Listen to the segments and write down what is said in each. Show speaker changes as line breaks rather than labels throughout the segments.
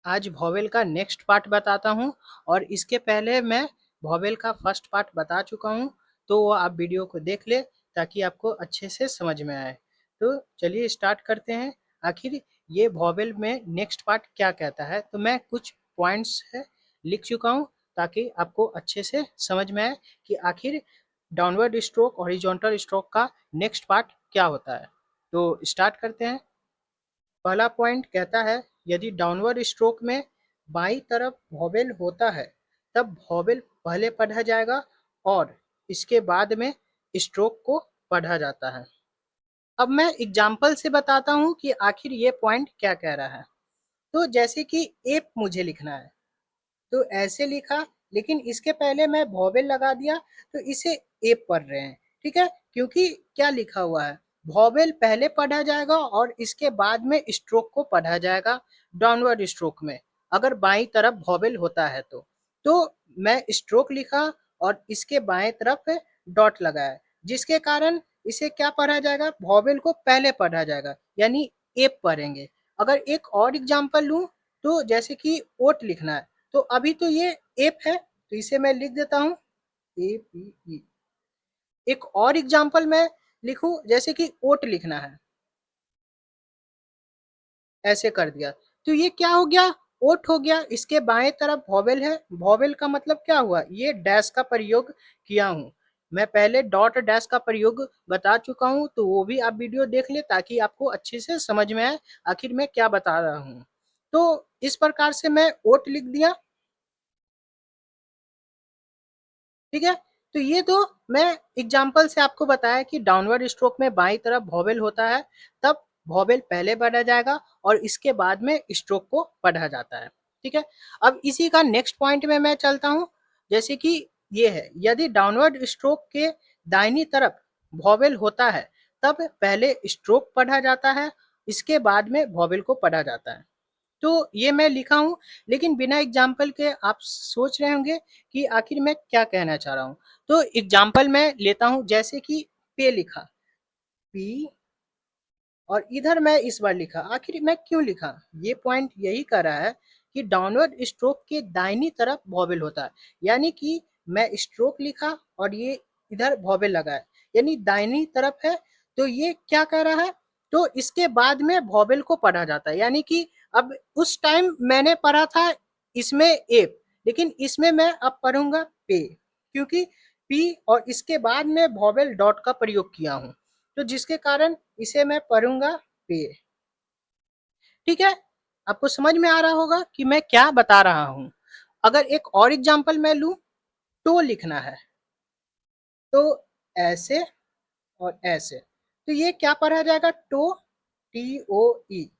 आज वॉवेल का next part बताता हूँ और इसके पहले मैं वॉवेल का फर्स्ट पार्ट बता चुका हूँ, तो वो आप वीडियो को देख ले ताकि आपको अच्छे से समझ में आए। तो चलिए स्टार्ट करते हैं। आखिर ये वॉवेल में नेक्स्ट पार्ट क्या कहता है, तो मैं कुछ पॉइंट्स है लिख चुका हूँ ताकि आपको अच्छे से समझ में आए कि आखिर डाउनवर्ड स्ट्रोक और हॉरिजॉन्टल स्ट्रोक का नेक्स्ट पार्ट क्या होता है। तो स्टार्ट करते हैं। पहला पॉइंट कहता है, यदि डाउनवर्ड स्ट्रोक में बाईं तरफ वॉवेल होता है तब वॉवेल पहले पढ़ा जाएगा और इसके बाद में स्ट्रोक को पढ़ा जाता है। अब मैं एग्जाम्पल से बताता हूँ कि आखिर ये पॉइंट क्या कह रहा है। तो जैसे कि एप मुझे लिखना है, तो ऐसे लिखा, लेकिन इसके पहले मैं वॉवेल लगा दिया, तो इसे एप पढ़ रहे हैं। ठीक है, क्योंकि क्या लिखा हुआ है, वॉवेल पहले पढ़ा जाएगा और इसके बाद में स्ट्रोक को पढ़ा जाएगा डाउनवर्ड स्ट्रोक में, अगर बाईं तरफ वॉवेल होता है तो मैं स्ट्रोक लिखा और इसके बाएं तरफ डॉट लगाया, जिसके कारण इसे क्या पढ़ा जाएगा, वॉवेल को पहले पढ़ा जाएगा, यानी एप पढ़ेंगे। अगर एक और एग्जांपल लूं, तो जैसे कि ओट लिखना है, तो अभी तो ये एप है, तो इसे मैं लिख देता हूँ ए पी ई। एक और एग्जांपल मैं लिखूं, जैसे कि ओट लिखना है, ऐसे कर दिया, तो ये क्या हो गया, ओट हो गया। इसके बाएं तरफ वॉवेल है, वॉवेल का मतलब क्या हुआ, ये डैश का प्रयोग किया हूं। मैं पहले डॉट डैश का प्रयोग बता चुका हूं, तो वो भी आप वीडियो देख ले ताकि आपको अच्छे से समझ में आए आखिर मैं क्या बता रहा हूं। तो इस प्रकार से मैं ओट लिख दिया। ठीक है, तो ये तो मैं एग्जाम्पल से आपको बताया कि डाउनवर्ड स्ट्रोक में बाईं तरफ वॉवेल होता है, तब वॉवेल पहले पढ़ा जाएगा और इसके बाद में स्ट्रोक को पढ़ा जाता है। ठीक है, अब इसी का नेक्स्ट पॉइंट में मैं चलता हूं। जैसे कि ये है, यदि डाउनवर्ड स्ट्रोक के दाहिनी तरफ वॉवेल होता है तब पहले स्ट्रोक पढ़ा जाता है, इसके बाद में वॉवेल को पढ़ा जाता है। तो ये मैं लिखा हूँ, लेकिन बिना एग्जाम्पल के आप सोच रहे होंगे कि आखिर मैं क्या कहना चाह रहा हूँ। तो एग्जाम्पल मैं लेता हूँ, जैसे कि पे लिखा, पी, और इधर मैं इस बार लिखा। आखिर मैं क्यों लिखा, ये पॉइंट यही कर रहा है कि डाउनवर्ड स्ट्रोक के दाहिनी तरफ वॉवेल होता है, यानी कि मैं स्ट्रोक लिखा और ये इधर वॉवेल लगा है, यानी दाहिनी तरफ है। तो ये क्या कह रहा है, तो इसके बाद में वॉवेल को पढ़ा जाता है, यानी कि अब उस टाइम मैंने पढ़ा था इसमें एप, लेकिन इसमें मैं अब पढ़ूंगा पे, क्योंकि पी और इसके बाद में वॉवेल डॉट का प्रयोग किया हूं, तो जिसके कारण इसे मैं पढ़ूंगा पे। ठीक है, आपको समझ में आ रहा होगा कि मैं क्या बता रहा हूं। अगर एक और एग्जांपल मैं लूं, तो लिखना है, तो ऐसे और ऐसे, तो ये क्या पढ़ा जाएगा, टो, टी ओ ई।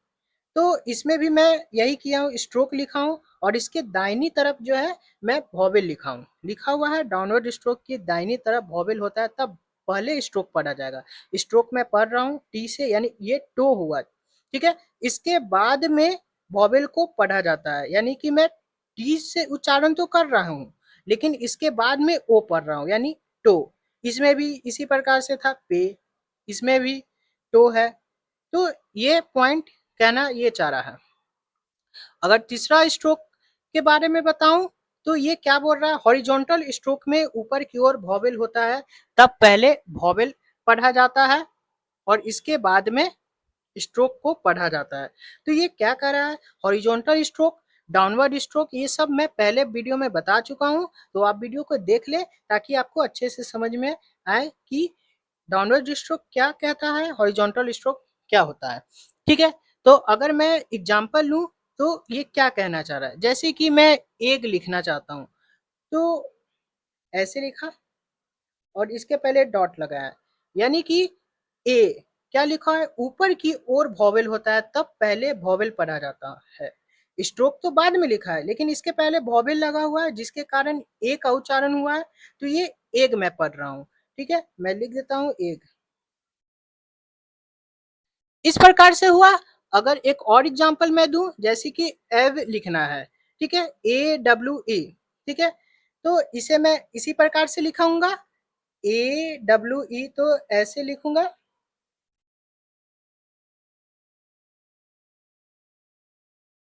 तो इसमें भी मैं यही किया हूँ, स्ट्रोक लिखा हूँ और इसके दाहिनी तरफ जो है मैं वॉवेल लिखा हूँ। लिखा हुआ है डाउनवर्ड स्ट्रोक की दाहिनी तरफ वॉवेल होता है तब पहले स्ट्रोक पढ़ा जाएगा। स्ट्रोक में पढ़ रहा हूँ टी से, यानी ये टो हुआ। ठीक है, इसके बाद में वॉवेल को पढ़ा जाता है, यानी कि मैं टी से उच्चारण तो कर रहा हूँ, लेकिन इसके बाद में ओ पढ़ रहा हूँ, यानी टो। इसमें भी इसी प्रकार से था पे, इसमें भी टो है। तो ये पॉइंट कहना ये चाह रहा है। अगर तीसरा स्ट्रोक के बारे में बताऊं, तो ये क्या बोल रहा है, हॉरिजॉन्टल स्ट्रोक में ऊपर की ओर वॉवेल होता है तब पहले वॉवेल पढ़ा जाता है और इसके बाद में स्ट्रोक को पढ़ा जाता है। तो ये क्या कर रहा है, हॉरिजॉन्टल स्ट्रोक, डाउनवर्ड स्ट्रोक, ये सब मैं पहले वीडियो में बता चुका हूं, तो आप वीडियो को देख ले ताकि आपको अच्छे से समझ में आए कि डाउनवर्ड स्ट्रोक क्या कहता है, हॉरिजॉन्टल स्ट्रोक क्या होता है। ठीक है, तो अगर मैं एग्जांपल लूं, तो ये क्या कहना चाह रहा है, जैसे कि मैं एग लिखना चाहता हूं, तो ऐसे लिखा और इसके पहले डॉट लगाया, यानी कि ए, क्या लिखा है, ऊपर की ओर वॉवेल होता है तब पहले वॉवेल पढ़ा जाता है। स्ट्रोक तो बाद में लिखा है, लेकिन इसके पहले वॉवेल लगा हुआ है, जिसके कारण ए का उच्चारण हुआ है, तो ये एग मैं पढ़ रहा हूँ। ठीक है, मैं लिख देता हूँ एग, इस प्रकार से हुआ। अगर एक और एग्जांपल मैं दूं, जैसे कि एव लिखना है, ठीक है, ए डब्ल्यू ई। ठीक है, तो इसे मैं इसी प्रकार से लिखाऊंगा, ए डब्ल्यू ई, तो ऐसे लिखूंगा।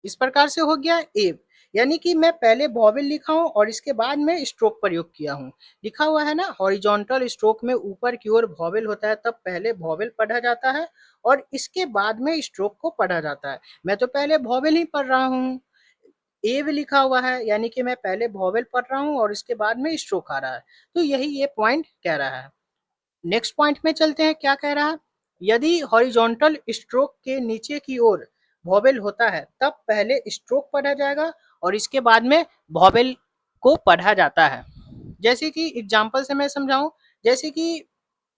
इस प्रकार से हो गया एव, यानी कि मैं पहले वॉवेल लिखा हूं और इसके बाद में स्ट्रोक प्रयोग किया हूं। लिखा हुआ है ना, हॉरिजॉन्टल स्ट्रोक में ऊपर की ओर वॉवेल होता है, तब पहले वॉवेल पढ़ा जाता है और इसके बाद में स्ट्रोक को पढ़ा जाता है। मैं तो पहले वॉवेल ही पढ़ रहा हूँ। एव लिखा हुआ है, यानी कि मैं पहले वॉवेल पढ़ रहा हूँ और इसके बाद में स्ट्रोक आ रहा है। तो यही ये पॉइंट कह रहा है। नेक्स्ट पॉइंट में चलते हैं, क्या कह रहा है। यदि हॉरिजॉन्टल स्ट्रोक के नीचे की ओर वॉवेल होता है तब पहले स्ट्रोक पढ़ा जाएगा और इसके बाद में वॉवेल को पढ़ा जाता है। जैसे कि एग्जांपल से मैं समझाऊं, जैसे कि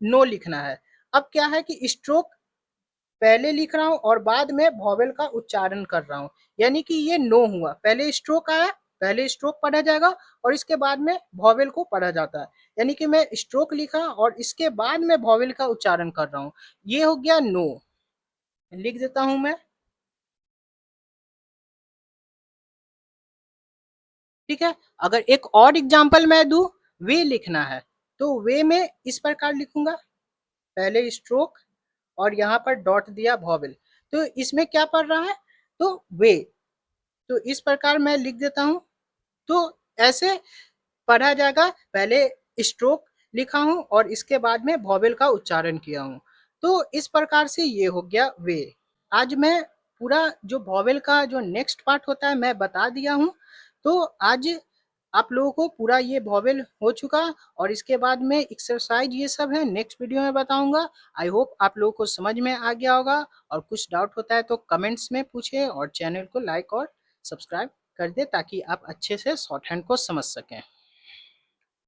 नो लिखना है। अब क्या है कि स्ट्रोक पहले लिख रहा हूँ और बाद में वॉवेल का उच्चारण कर रहा हूँ, यानी कि ये नो हुआ। पहले स्ट्रोक आया, पहले स्ट्रोक पढ़ा जाएगा और इसके बाद में वॉवेल को पढ़ा जाता है, यानी कि मैं स्ट्रोक लिखा और इसके बाद में वॉवेल का उच्चारण कर रहा हूँ। ये हो गया नो। लिख देता हूं मैं, ठीक है। अगर एक और एग्जाम्पल मैं दूं, वे लिखना है, तो वे में इस प्रकार लिखूंगा, पहले स्ट्रोक और यहाँ पर डॉट दिया वॉवेल। तो इसमें क्या पढ़ रहा है, तो वे। तो इस प्रकार मैं लिख देता हूं। तो ऐसे पढ़ा जाएगा, पहले स्ट्रोक लिखा हूं और इसके बाद में वॉवेल का उच्चारण किया हूं। तो इस प्रकार से ये हो गया वे। आज मैं पूरा जो वॉवेल का जो नेक्स्ट पार्ट होता है मैं बता दिया हूं। तो आज आप लोगों को पूरा ये वॉवेल हो चुका और इसके बाद में एक्सरसाइज ये सब है, नेक्स्ट वीडियो में बताऊंगा। आई होप आप लोगों को समझ में आ गया होगा, और कुछ डाउट होता है तो कमेंट्स में पूछे और चैनल को लाइक और सब्सक्राइब कर दे ताकि आप अच्छे से शॉर्ट हैंड को समझ सकें।